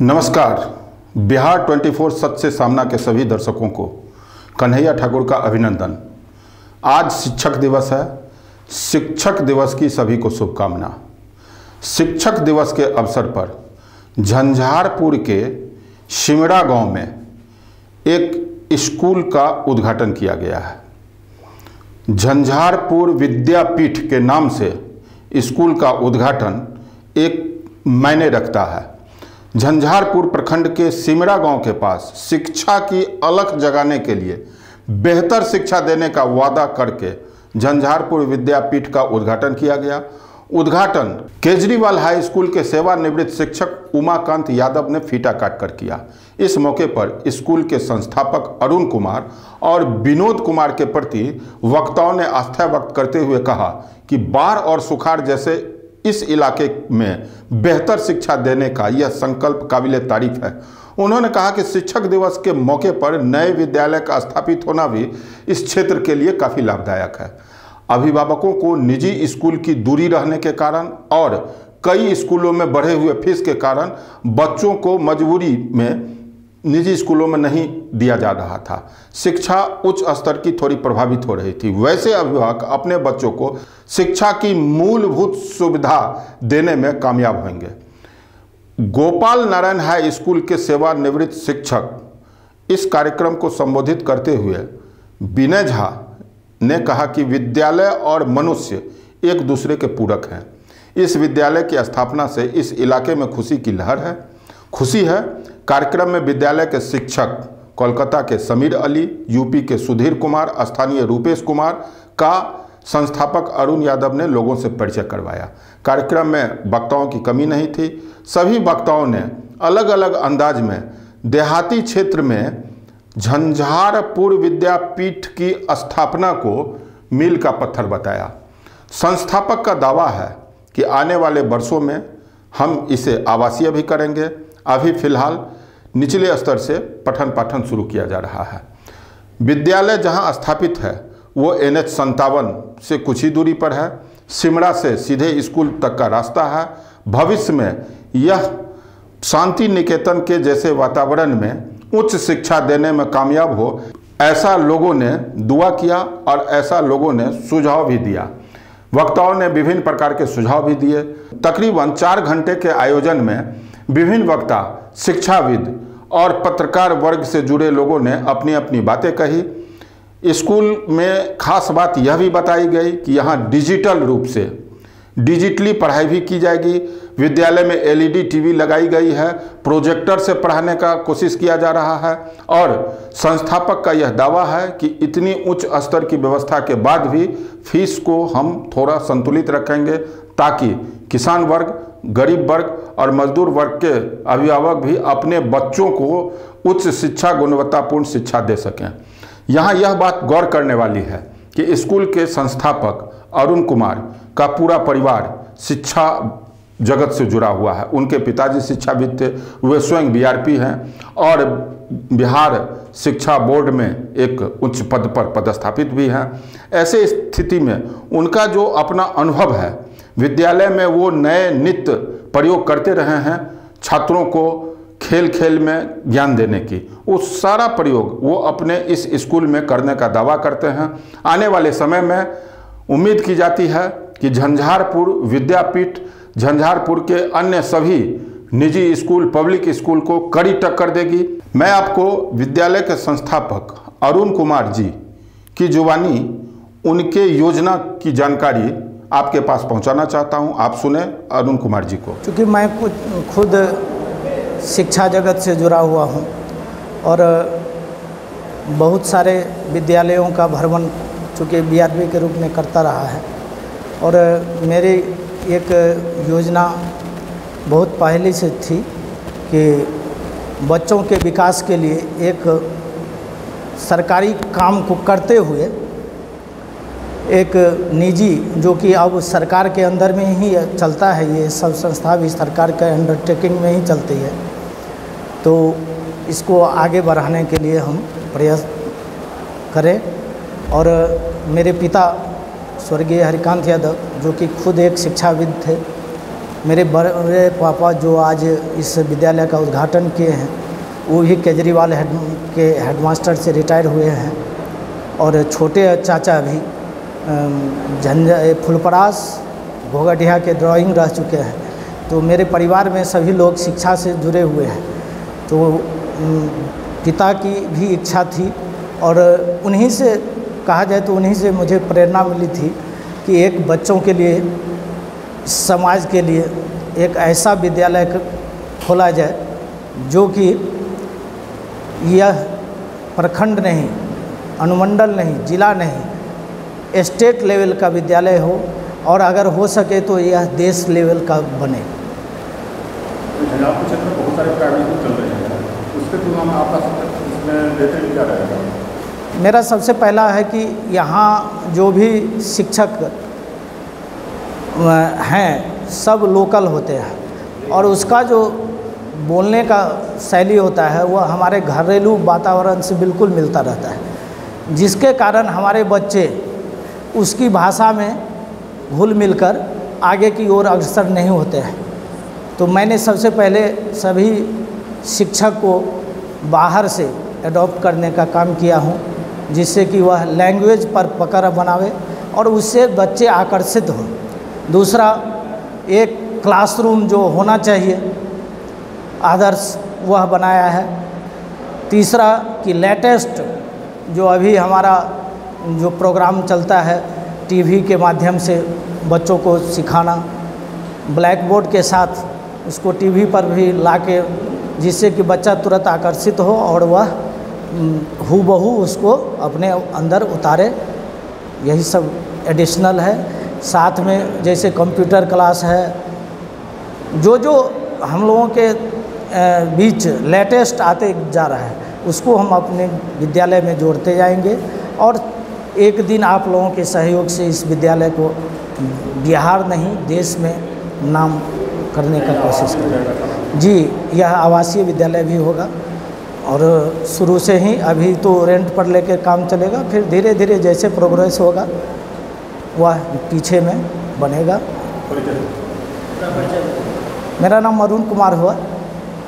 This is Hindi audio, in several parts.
नमस्कार। बिहार 24 सच से सामना के सभी दर्शकों को कन्हैया ठाकुर का अभिनंदन। आज शिक्षक दिवस है। शिक्षक दिवस की सभी को शुभकामना। शिक्षक दिवस के अवसर पर झंझारपुर के सिमड़ा गांव में एक स्कूल का उद्घाटन किया गया है। झंझारपुर विद्यापीठ के नाम से स्कूल का उद्घाटन एक मायने रखता है। झंझारपुर प्रखंड के सिमड़ा गांव के पास शिक्षा की अलख जगाने के लिए बेहतर शिक्षा देने का वादा करके झंझारपुर विद्यापीठ का उद्घाटन किया गया। उद्घाटन केजरीवाल हाई स्कूल के सेवानिवृत्त शिक्षक उमाकांत यादव ने फीता काटकर किया। इस मौके पर स्कूल के संस्थापक अरुण कुमार और विनोद कुमार के प्रति वक्ताओं ने आस्था व्यक्त करते हुए कहा कि बाढ़ और सुखाड़ जैसे इस इलाके में बेहतर शिक्षा देने का यह संकल्प काबिले तारीफ है। उन्होंने कहा कि शिक्षक दिवस के मौके पर नए विद्यालय का स्थापित होना भी इस क्षेत्र के लिए काफ़ी लाभदायक है। अभिभावकों को निजी स्कूल की दूरी रहने के कारण और कई स्कूलों में बढ़े हुए फीस के कारण बच्चों को मजबूरी में निजी स्कूलों में नहीं दिया जा रहा था। शिक्षा उच्च स्तर की थोड़ी प्रभावित हो रही थी। वैसे अभिभावक अपने बच्चों को शिक्षा की मूलभूत सुविधा देने में कामयाब होंगे। गोपाल नारायण हाई स्कूल के सेवानिवृत्त शिक्षक इस कार्यक्रम को संबोधित करते हुए विनय झा ने कहा कि विद्यालय और मनुष्य एक दूसरे के पूरक हैं। इस विद्यालय की स्थापना से इस इलाके में खुशी की लहर है। खुशी है। कार्यक्रम में विद्यालय के शिक्षक कोलकाता के समीर अली, यूपी के सुधीर कुमार, स्थानीय रूपेश कुमार का संस्थापक अरुण यादव ने लोगों से परिचय करवाया। कार्यक्रम में वक्ताओं की कमी नहीं थी। सभी वक्ताओं ने अलग अलग अंदाज में देहाती क्षेत्र में झंझारपुर विद्यापीठ की स्थापना को मील का पत्थर बताया। संस्थापक का दावा है कि आने वाले वर्षों में हम इसे आवासीय भी करेंगे। अभी फिलहाल निचले स्तर से पठन पाठन शुरू किया जा रहा है। विद्यालय जहां स्थापित है वो NH 57 से कुछ ही दूरी पर है। सिमड़ा से सीधे स्कूल तक का रास्ता है। भविष्य में यह शांति निकेतन के जैसे वातावरण में उच्च शिक्षा देने में कामयाब हो, ऐसा लोगों ने दुआ किया और ऐसा लोगों ने सुझाव भी दिया। वक्ताओं ने विभिन्न प्रकार के सुझाव भी दिए। तकरीबन 4 घंटे के आयोजन में विभिन्न वक्ता, शिक्षाविद और पत्रकार वर्ग से जुड़े लोगों ने अपनी अपनी बातें कही। स्कूल में खास बात यह भी बताई गई कि यहाँ डिजिटल रूप से डिजिटली पढ़ाई भी की जाएगी। विद्यालय में LED टीवी लगाई गई है। प्रोजेक्टर से पढ़ाने का कोशिश किया जा रहा है और संस्थापक का यह दावा है कि इतनी उच्च स्तर की व्यवस्था के बाद भी फीस को हम थोड़ा संतुलित रखेंगे ताकि किसान वर्ग, गरीब वर्ग और मजदूर वर्ग के अभिभावक भी अपने बच्चों को उच्च शिक्षा, गुणवत्तापूर्ण शिक्षा दे सकें। यहाँ यह बात गौर करने वाली है कि स्कूल के संस्थापक अरुण कुमार का पूरा परिवार शिक्षा जगत से जुड़ा हुआ है। उनके पिताजी शिक्षाविद थे, वे स्वयं BRP हैं और बिहार शिक्षा बोर्ड में एक उच्च पद पर पदस्थापित भी हैं। ऐसे स्थिति में उनका जो अपना अनुभव है, विद्यालय में वो नए नित्य प्रयोग करते रहे हैं छात्रों को खेल खेल में ज्ञान देने की, वो सारा प्रयोग वो अपने इस स्कूल में करने का दावा करते हैं। आने वाले समय में उम्मीद की जाती है कि झंझारपुर विद्यापीठ झंझारपुर के अन्य सभी निजी स्कूल, पब्लिक स्कूल को कड़ी टक्कर देगी। मैं आपको विद्यालय के संस्थापक अरुण कुमार जी की जुबानी उनके योजना की जानकारी आपके पास पहुंचाना चाहता हूं। आप सुने अरुण कुमार जी को। क्योंकि मैं खुद शिक्षा जगत से जुड़ा हुआ हूं और बहुत सारे विद्यालयों का भ्रमण चूँकि BRP के रूप में करता रहा है और मेरी एक योजना बहुत पहले से थी कि बच्चों के विकास के लिए एक सरकारी काम को करते हुए एक निजी, जो कि अब सरकार के अंदर में ही चलता है, ये सब संस्था भी सरकार के अंडरटेकिंग में ही चलती है, तो इसको आगे बढ़ाने के लिए हम प्रयास करें। और मेरे पिता स्वर्गीय हरिकांत यादव, जो कि खुद एक शिक्षाविद थे, मेरे बड़े पापा जो आज इस विद्यालय का उद्घाटन किए हैं वो भी केजरीवाल के हेडमास्टर से रिटायर हुए हैं, और छोटे चाचा भी फुलपरास घोघटिया के ड्राइंग रह चुके हैं। तो मेरे परिवार में सभी लोग शिक्षा से जुड़े हुए हैं। तो पिता की भी इच्छा थी, और उन्हीं से कहा जाए तो उन्हीं से मुझे प्रेरणा मिली थी कि एक बच्चों के लिए, समाज के लिए एक ऐसा विद्यालय खोला जाए जो कि यह प्रखंड नहीं, अनुमंडल नहीं, जिला नहीं, स्टेट लेवल का विद्यालय हो, और अगर हो सके तो यह देश लेवल का बने। झंझारपुर क्षेत्र में बहुत सारे प्राइवेट स्कूल चल रहे हैं, उसके तुलना में आपका इसमें बेहतर क्या रहेगा? मेरा सबसे पहला है कि यहाँ जो भी शिक्षक हैं सब लोकल होते हैं, और उसका जो बोलने का शैली होता है वह हमारे घरेलू वातावरण से बिल्कुल मिलता रहता है, जिसके कारण हमारे बच्चे उसकी भाषा में घुल मिलकर आगे की ओर अग्रसर नहीं होते हैं। तो मैंने सबसे पहले सभी शिक्षक को बाहर से एडॉप्ट करने का काम किया हूँ, जिससे कि वह लैंग्वेज पर पकड़ बनावे और उससे बच्चे आकर्षित हों। दूसरा, एक क्लासरूम जो होना चाहिए आदर्श वह बनाया है। तीसरा कि लेटेस्ट जो अभी हमारा जो प्रोग्राम चलता है टीवी के माध्यम से बच्चों को सिखाना, ब्लैक बोर्ड के साथ उसको टीवी पर भी लाके, जिससे कि बच्चा तुरंत आकर्षित हो और वह हूबहू उसको अपने अंदर उतारे, यही सब एडिशनल है। साथ में जैसे कंप्यूटर क्लास है, जो जो हम लोगों के बीच लेटेस्ट आते जा रहा है उसको हम अपने विद्यालय में जोड़ते जाएंगे, और एक दिन आप लोगों के सहयोग से इस विद्यालय को बिहार नहीं देश में नाम करने का कोशिश करेंगे। जी, यह आवासीय विद्यालय भी होगा, और शुरू से ही अभी तो रेंट पर लेकर काम चलेगा, फिर धीरे धीरे जैसे प्रोग्रेस होगा वह पीछे में बनेगा। मेरा नाम अरुण कुमार हुआ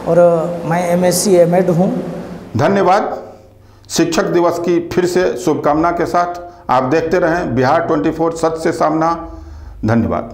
और मैं MSc M.Ed हूँ। धन्यवाद। शिक्षक दिवस की फिर से शुभकामना के साथ आप देखते रहें बिहार 24 सच से सामना। धन्यवाद।